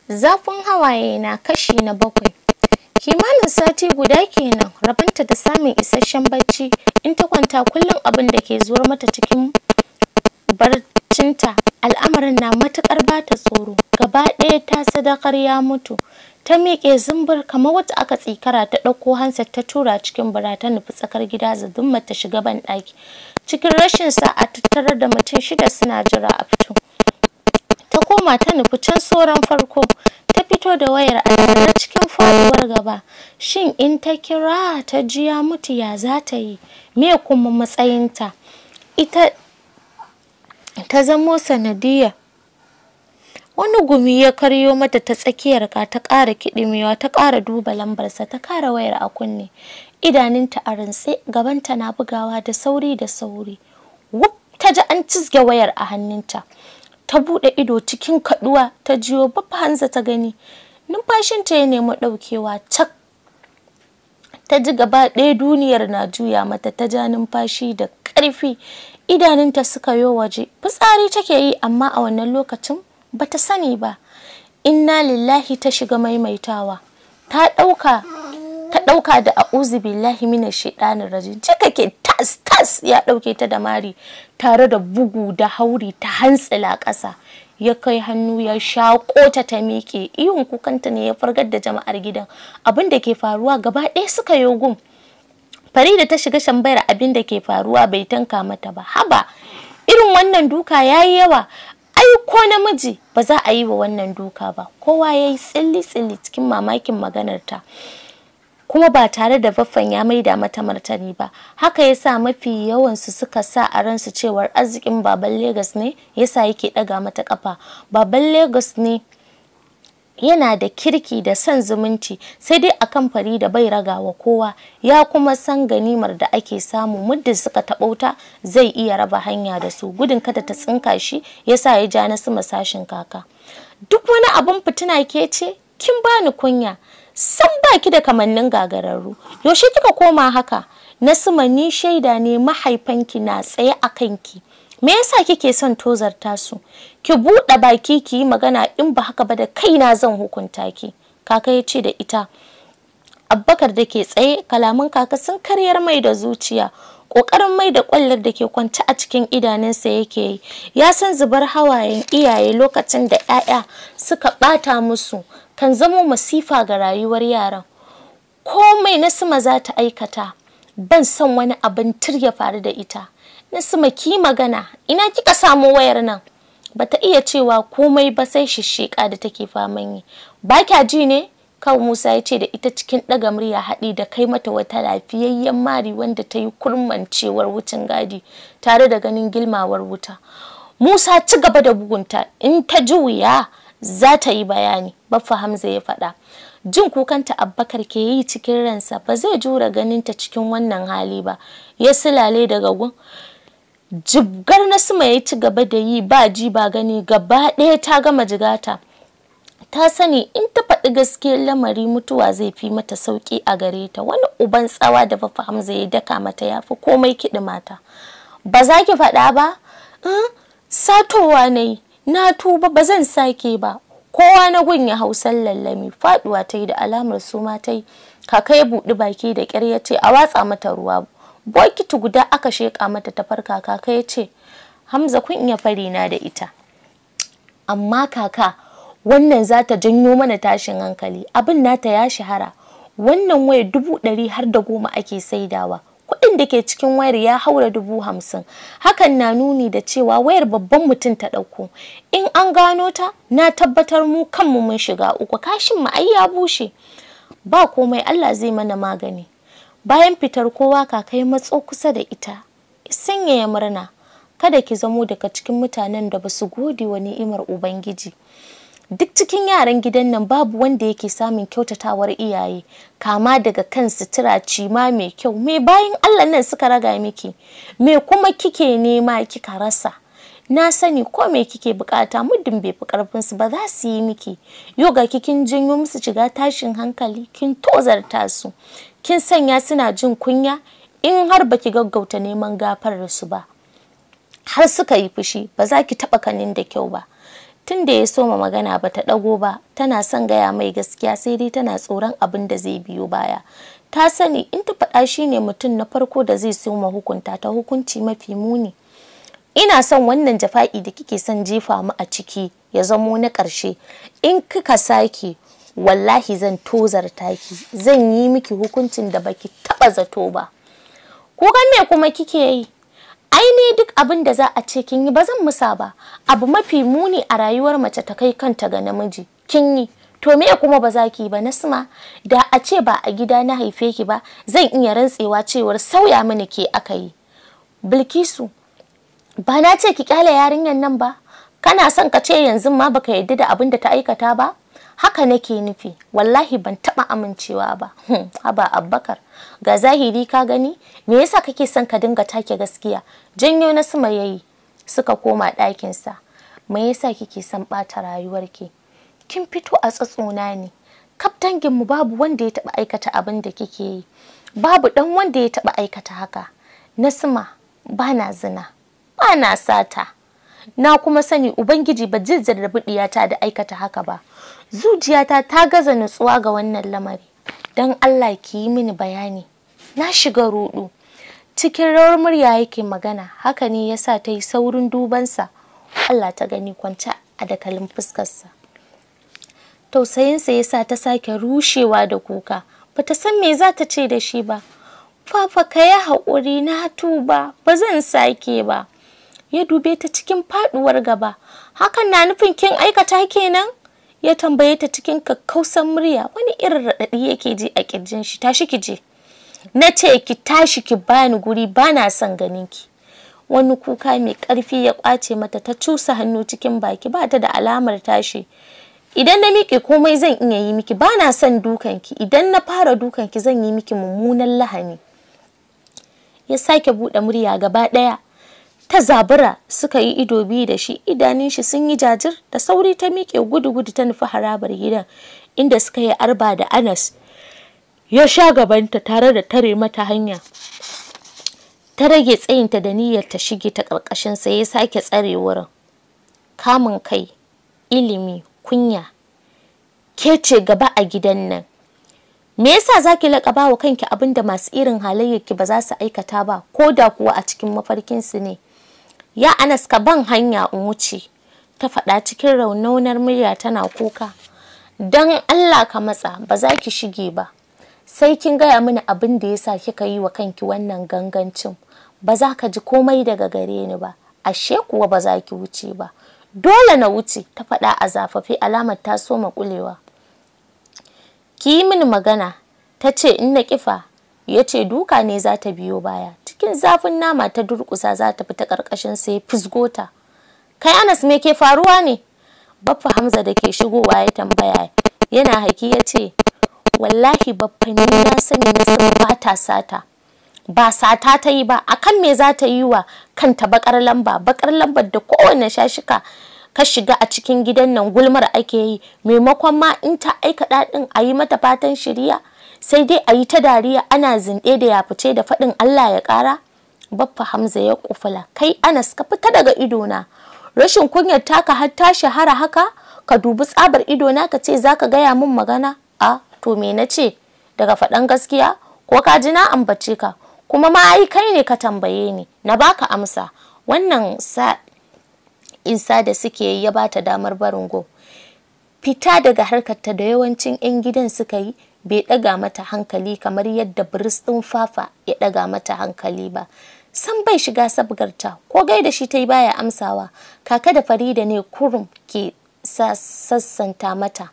Zafin hawaye na kashi na 7. Kimanin sati guda kenan rabanta da samun isasshen bacci. In ta kwanta kullum abin da ke zuwar mata cikin barcinta al'amarin na matukar bata tsoro. Gaba ɗaya ta sadakar ya mutu. Ta miƙe zumbur kamar wacce aka tsikara, ta ɗauko handset ta tura cikin bura, ta nufi tsakar gida zadumma ta shiga ban ɗaki. Cikin rashin sa'a ta tarar da mutum 6 suna jira a fito. Ta koma ta nufi can sauran farko, ta fito da wayar a tare cikin faduwar gaba. Shin in ta kira ta ji ya mutu ya za ta yi? Me kuma matsayinta? Ita ta zamo sanadiyya. Wani gumi ya karyo mata ta tsakiyar ka, ta ƙara kiɗimewa, ta ƙara duba lambarsa, ta ƙara wayar a kunne. Idaninta a rintse, gabanta na bugawa da sauri da sauri. Wuf, ta ji an cizge wayar a hannunta. Ta buɗe ido cikin kaɗuwa, ta jiyo Baffa Hamza ta gani. Numfashinta ya nemi ɗaukewa cak. Ta ji gaba ɗaya duniyar na juya mata, ta ja numfashi da ƙarfi. Idanunta suka yo waje. Fitsari take yi amma a wannan lokacin bata sani ba. Inna lillahi ta shiga maimaitawa. Ta ɗauka da a'udhu billahi minash shaitanir rajim. Ke tas ya ɗauke ta da mari tare da bugu da hauri ta hantsila ƙasa. Ya kai hannu ya shaƙo ta miƙe. Ihun kukanta ne ya fargar da jama'ar gidan. Abin da ke faruwa gaba ɗaya suka yi gum. Farida ta shiga shambayar abin da ke faruwa bai tanka mata ba. Haba, irin wannan duka yayi yawa. Ai ko namiji ba za a yi wa wannan duka ba. Kowa yayi tsilli cikin mamakin maganarta. Kuma ba tare da baffan ya maida mata martani ba. Haka yasa mafi yawansu suka sa a ransu cewar arzikin baban Lagos ne yasa yake daga mata kafa. Baban Lagos ne yana da kirki da son zumunci, sai dai akan Farida bai ragawa kowa. Ya kuma san ganimar da ake samu muddin suka taɓauta zai iya raba hanya da su. Gudun kada ta tsinka shi yasa ya ja nasu masashin kaka. Duk wani abun fitina ke ce, kin bani kunya. San baki da kamannin gagararru. Yaushe kika koma haka? Nasima, ni shaida ne mahaifanki na tsaye a kanki. Me yasa kike son tozarta su? Ki buɗe baki ki yi magana, in ba haka ba da kaina zan hukunta ki. Kaka ya ce da ita. Abbakar da ke tsaye, kalaman kaka sun karyar mai da zuciya. Ƙoƙarin mai da ƙwallar da ke kwance a cikin idanunsa yake yi. Ya san zubar hawayen iyaye lokacin da 'ya'ya suka ɓata musu kan zamo masifa ga rayuwar yaran. Komai Nasima za ta aikata, ban son wani abin ya faru da ita. Nasima, ki magana, ina kika samu wayar nan? Bata iya cewa komai ba sai shishshika da take faman yi. Ba kya ji ne? Kawai Musa ya ce da ita cikin ɗaga murya, haɗi da kai mata wata lafiyayyen mari wanda ta yi kurmancewar wucin gadi tare da ganin gilmawar wuta. Musa, ci gaba da bugunta, in ta ji wuya za ta yi bayani, Baffa Hamza ya faɗa. Jin kukanta Abbakar ke yi cikin ransa ba zai jura ganinta cikin wannan hali ba. Ya silale daga gun. Jibgar Nasima ya ci gaba da yi ba ji ba gani, gaba ɗaya ta gama jigata. Ta sani in ta faɗi gaskiyar lamari mutuwa zai fi mata sauƙi a gare ta. Wani uban tsawa da Baffa Hamza ya daka mata ya fi komai kiɗi mata. Ba za ki faɗa ba? Satowa na yi, na tuba, ba zan sake ba. Kowa na gun ya hausan lallami. Faɗuwa ta yi da alamar suma ta yi. Kaka ya buɗi baki da ƙyar ya ce a watsa mata ruwa. Bokiti guda aka sheƙa mata ta farka. Kaka ya ce, Hamza, kun iya fari na da ita. Amma kaka, wannan za ta janyo mana tashin hankali. Abin nata ya shahara. Wannan wayar 100 har da 10 ake saidawa. Kuɗin da ke cikin wayar ya haura 50,000. Hakan na nuni da cewa wayar babban mutum ta ɗauko. In an gano ta, na tabbatar mu kanmu mun shiga uku. Kashin mu ai ya bushe. Ba komai, Allah zai mana magani. Bayan fitar kowa, kaka ya matso kusa da ita. Sanyaya murna. Kada ki zamo daga cikin mutanen da basu gode wa ni'imar Ubangiji. Duk cikin yaran gidan nan babu wanda yake samun kyautatawar iyaye, kama daga kan sutura, cima mai kyau. Me bayan Allah nan suka raga miki? Me kuma kike nema kika rasa? Na sani ko me kike bukata muddin bai fi karfin su ba za su yi miki. Yoga kikin janyo musu shiga tashin hankali, kin tozarta su. Kin sanya suna jin kunya in har baki gaggauta neman gafarar su ba. Har suka yi fushi, ba za ki taba kanin da kyau ba. Tun da ya soma magana ba ta ɗago ba, tana son gaya mai gaskiya sai dai tana tsoron abin da zai biyo baya. Ta sani in ta faɗa shi ne mutum na farko da zai soma hukunta ta hukunci mafi muni. Ina son wannan jafa'i da kike son jefa mu a ciki ya zamo na ƙarshe. In kika sake, wallahi zan tozarta ki, zan yi miki hukuncin da baki taɓa zato ba. Kukan me kuma kike yi? Ai ni duk abin da za a ce kin yi ba zan musa ba. Abu mafi muni a rayuwar mace ta kai kanta ga namiji. Kin yi. To me kuma ba za ki yi ba Nasma? Da a ce ba a gida na haife ki ba, zan iya rantsewa cewar sauya mini ke aka yi. Bilkisu, ba na ce ki kyale yarinyar nan ba? Kana son ka ce yanzu ma baka yarda da abin da ta aikata ba? Haka nake nufi, wallahi ban taba amincewa ba. Haba Abubakar, ga zahiri ka gani, me yasa kake son ka dinga take gaskiya? Janyo Nasma yayi, suka koma ɗakin sa. Me yasa kike son ɓata rayuwarki? Kin fito a tsatsona ne. Kaf dangin mu babu wanda ya taba aikata abin da kike yi. Babu dan wanda ya taba aikata haka. Nasma, bana zina, bana sata. Na kuma sani Ubangiji ba zai jarrabi diyata da aikata haka ba. Zuciyata ta gaza nutsuwa ga wannan lamari. Dan Allah ki yi mini bayani. Na shiga rudu. Cikin rawar murya yake magana, haka ne yasa ta yi saurin dubansa. Allah ta gani kwance a dakalin fuskarsa. Tausayinsa yasa ta sake rushewa da kuka. Bata san me za ta ce da shi ba. Papa ka yi haƙuri, na tuba, ba zan sake ba. Ya dube ta cikin faduwar gaba. Hakan na nufin kin aikata kenan? Ya tambaye ta cikin kakkausan murya. Wani irin raɗaɗi yake ji a kirjin shi. Tashi ki je. Na ce ki tashi ki bani guri, bana son ganin ki. Wani kuka mai ƙarfi ya ƙwace mata, ta cusa hannu cikin baki, ba ta da alamar tashi. Idan na miƙe komai zan iya yi miki, bana son dukanki. Idan na fara dukanki zan yi miki mummunan lahani. Ya sake buɗe murya gaba ɗaya. Ta zabura suka yi ido biyu da shi, idanun shi sun yi jajir. Da sauri ta miƙe gudu-gudu ta nufi harabar gidan inda suka yi arba da Anas. Ya sha gabanta tare da tare mata hanya. Ta rage tsayinta da niyyar ta shige ta ƙarƙashin sa, ya sake tsare wurin. Kamun kai, ilimi, kunya. Ke ce gaba a gidan nan. Me yasa zaki laƙaba wa kanki abinda masu irin halayyarki ba za su aikata ba, ko da kuwa a cikin mafarkin su ne? Ya Anas, ka ban hanya in wuce, ta faɗa cikin raunaunar murya tana kuka. Dan Allah ka matsa, ba za ki shige ba. Sai kin gaya mini abin da yasa kika yi wa kanki wannan gangancin. Ba za ka ji komai daga gare ni ba. Ashe kuwa ba za ki wuce ba. Dole na wuce, ta faɗa a zafafe, alamar ta soma kulewa. Ki yi mini magana, ta ce in na kifa. Ya ce duka ne za ta biyo baya. Cikin zafin nama ta durƙusa za ta fita ƙarƙashin sa, ya fisgo ta. Kai Anas, me ke faruwa ne? Baffa Hamza da ke shigowa ya tambaya. Yana haki ya ce, wallahi Baffa, ni na sani Nasma ba ta sata. Ba sata ta yi ba, akan me za ta yi wa kanta bakar lamba, bakar lambar da kowane shashika ka shiga a cikin gidan nan gulmar ake yi, maimakon ma in ta aika daɗin a yi mata fatan shiriya, sai dai a yi ta dariya ana zinɗe da ya fice da faɗin Allah ya ƙara. Baffa Hamza ya kufula. Kai Anas, ka fita daga idona. Rashin kunyar taka har ta shahara haka? Ka dubi tsabar idona ka ce za ka gaya min magana? A, to me na ce? Daga faɗan gaskiya? Ko ka ji na ambace ka? Kuma ma ai kai ne ka tambaye ni, na baka amsa. Wannan isa da suke yi ya bata damar barin go. Fita daga harkarta da yawancin 'yan gidan suka yi bai ɗaga mata hankali kamar yadda Biris ɗin Fafa ya ɗaga mata hankali ba. San bai shiga sabgarta, ko gaida shi ta yi baya amsawa. Kaka da Farida ne kurum ke sassanta mata.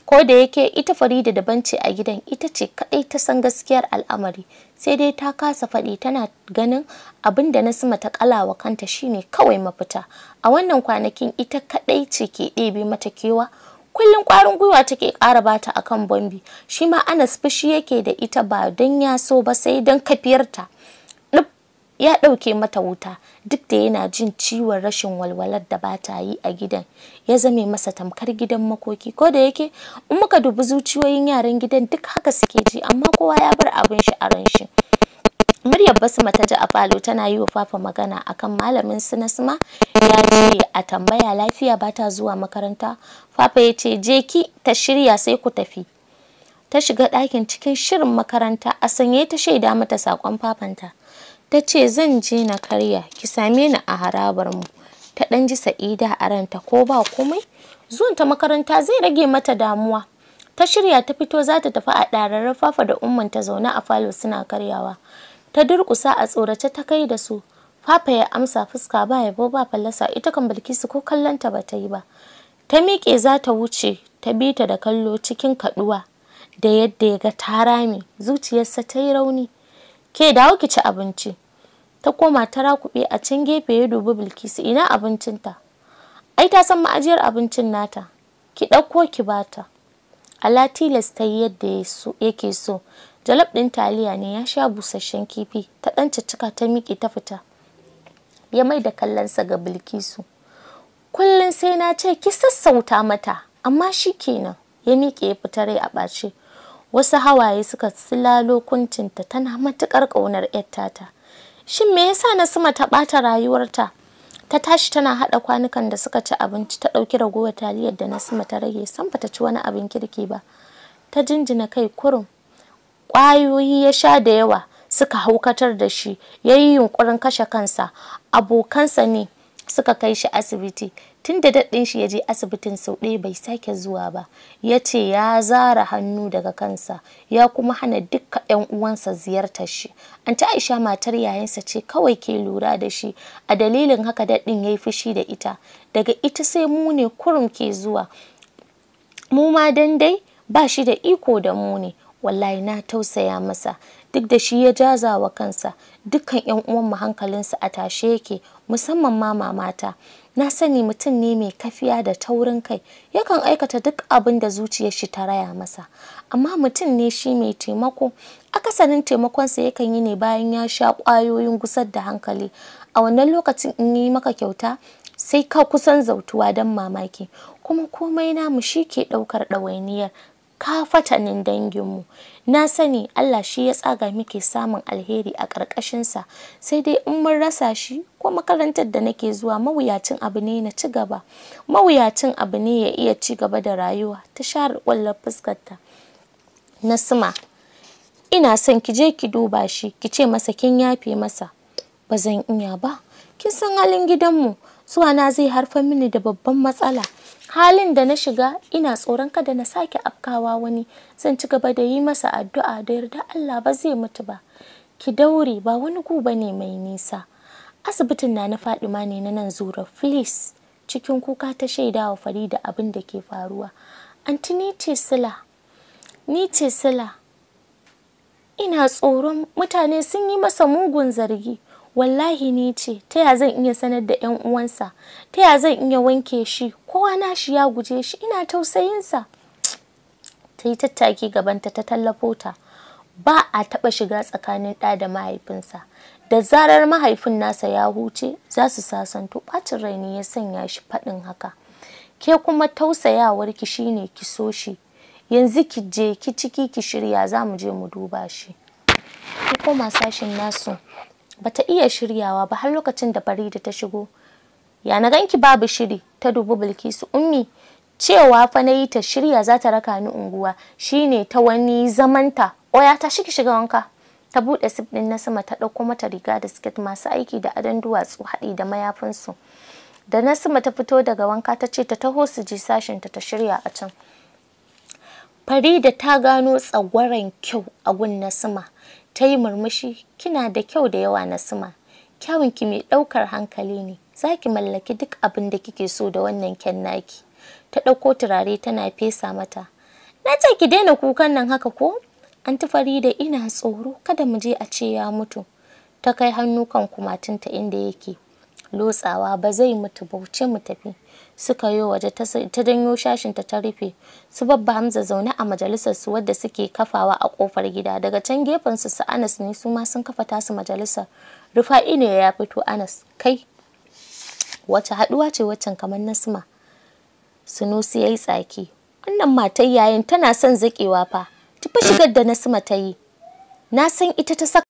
Ko da yake ita Farida daban ce a gidan, ita ce kaɗai ta san gaskiyar al'amari. Sai dai ta kasa faɗi, tana ganin abin da Nasma ta ƙalawa kanta shine kawai mafita. A wannan kwanakin ita kaɗai ce ke ɗebe mata kewa. Kullum ƙwarin gwiwa take ƙara bata akan Bombi. Shi ma Anas fushi yake da ita ba don ya so ba, sai don kafiyarta. Ya ɗauke mata wuta, duk da yana jin ciwon rashin walwalar da ba ta yi a gidan. Ya zame masa tamkar gidan makoki. Ko da yake in muka dubi zuciyoyin yaran gidan duk haka suke ji, amma kowa ya bar abin shi a ran shi. Muryar Basma ta ji a falo tana yi wa Fafa magana akan malamin su Nasma ya ce a tambaya lafiya ba ta zuwa makaranta. Fafa ya ce je ki ta shirya sai ku tafi. Ta shiga ɗakin cikin shirin makaranta a sanye ta shaida mata saƙon Fafanta. Ta ce zan je na karya ki same ni a harabar mu. Ta ɗan ji Sa'ida a ranta ko ba komai zuwanta makaranta zai rage mata damuwa. Ta shirya ta fito za ta tafi a ɗararren Fafa da Ummanta zaune a falo suna karyawa. Ta durƙusa a tsorace ta kai da su. Fafa ya amsa fuska ba yabo ba fallasa, ita kan Bilkisu ko kallonta ba ta yi ba. Ta miƙe za ta wuce ta bi ta da kallo cikin kaɗuwa da yadda ya ga ta rame, zuciyarsa ta yi rauni. Ke dawo ki ci abinci. Ta koma ta rakuɓe a can gefe ya dubi Bilkisu, ina abincinta? Ai ta san ma'ajiyar abincin nata. Ki ɗauko ki bata. Allah tilas ta yi yadda yake so. Jalab ɗin taliya ne ya sha busasshen kifi. Ta ɗan ciccika ta miƙe ta fita. Ya mai da kallonsa ga Bilkisu. Kullum sai na ce ki sassauta mata, amma shi kenan. Ya miƙe ya fita rai a ɓace. Wasu hawaye suka silalo kuncinta, tana matuƙar ƙaunar 'yar tata. Shin me yasa Nasma ta ɓata rayuwarta? Ta tashi tana haɗa kwanukan da suka ci abinci, ta ɗauki ragowar taliyar da Nasma ta rage, san ba ta ci wani abin kirki ba. Ta jinjina kai kurum. Ƙwayoyi ya sha da yawa suka haukatar da shi, ya yi yunƙurin kashe kansa. Abokansa ne suka kai shi asibiti. Tun da daɗin shi ya je asibitin sau ɗaya bai sake zuwa ba. Ya ce ya zara hannu daga kansa, ya kuma hana dukkan 'yan uwansa ziyartar shi. Anti Aisha matar yayansa ce kawai ke lura da shi, a dalilin haka daɗin ya yi fushi da ita. Daga ita sai mu ne kurum ke zuwa. Mu ma dan dai ba shi da iko da mu ne. Wallahi na tausaya masa, duk da shi ya jaza wa kansa. Dukkan 'yan uwanmu hankalinsu a tashe yake, musamman ma mamata. Na sani mutum ne mai kafiya da taurin kai, yakan aikata duk abin da zuciyar shi ta raya masa. Amma mutum ne shi mai taimako. Akasarin taimakonsa yakan yi ne bayan ya sha ƙwayoyin gusar da hankali. A wannan lokacin in yi maka kyauta sai ka kusan zautuwa don mamaki. Kuma komai namu shi ke ɗaukar ɗawainiyar kafatanin danginmu. Na sani Allah shi ya tsaga muke samun alheri a ƙarƙashinsa, sai dai in mun rasa shi ko makarantar da nake zuwa mawuyacin abu ne na ci gaba. Mawuyacin abu ne ya iya ci gaba da rayuwa. Ta share ƙwallon fuskarta. Nasma, ina son ki je ki duba shi, ki ce masa kin yafe masa. Ba zan iya ba. Kin san halin gidanmu, zuwa na zai haifar mini da babban matsala. Halin da na shiga ina tsoron kada na sake afkawa wani. Zan ci gaba da yi masa addu'a da yarda Allah ba zai mutu ba. Ki daure, ba wani guba ne mai nisa. Asibitin na Fadima ne na nan Zura, please. Cikin kuka ta shaida wa Farida abin da ke faruwa. Anti ni ce Sila. Ina tsoron mutane sun yi masa mugun zargi. Wallahi ni ce, ta ya zan iya sanar da 'yan uwansa? Ta ya zan iya wanke shi? Kowa nashi ya guje shi, ina tausayinsa. Ta yi tattaki gabanta ta tallafo ta. Ba a taɓa shiga tsakanin ɗa da mahaifinsa. Da zarar mahaifin nasa ya huce, za su sasanto. Ɓacin rai ne ya sanya shi faɗin haka. Ke kuma tausayawarki shine ki so shi. Yanzu ki je ki ciki ki shirya, za mu je mu duba shi. Ki koma sashin nasu. Bata iya shiryawa ba har lokacin da Farida ta shigo. Ya na ganki babu shiri? Ta dubi Bilkisu. Ummi, cewa fa nayi ta shirya za ta raka ni unguwa, shine ta wani zamanta. Oya ta shiki shiga wanka. Ta bude sif din Nasma ta dauko mata riga da siket masu aiki da adon duwatsu haɗi da mayafinsu. Da Nasma ta fito daga wanka ta ce ta taho su je sashin ta shirya a can. Farida ta gano tsagwaron kyau a gun Nasma. Ta yi murmushi. Kina da kyau da yawa Nasma. Kyawunki mai ɗaukar hankali ne. Za ki mallaki duk abin da kike so da wannan kyan naki. Ta ɗauko turare tana fesa mata. Na ce ki daina kukan nan haka ko? Anti Farida ina tsoro kada mu je a ce ya mutu. Ta kai hannu kan kumatunta inda yake. Lotsawa ba zai mutu ba, wuce mu tafi. Suka yi waje ta danyo shashinta ta rufe. Su Babba Hamza zaune a majalisar su wadda suke kafawa a kofar gida. Daga can gefen su Anas ne su ma sun kafa tasu majalisar. Rufa'i ne ya fito. Anas, kai wace haduwa ce waccan kamar Nasma? Sunusi yayi tsaki. Wannan matar yayin tana son zakewa fa. Tufa shigar da Nasma ta yi. Na san ita ta saka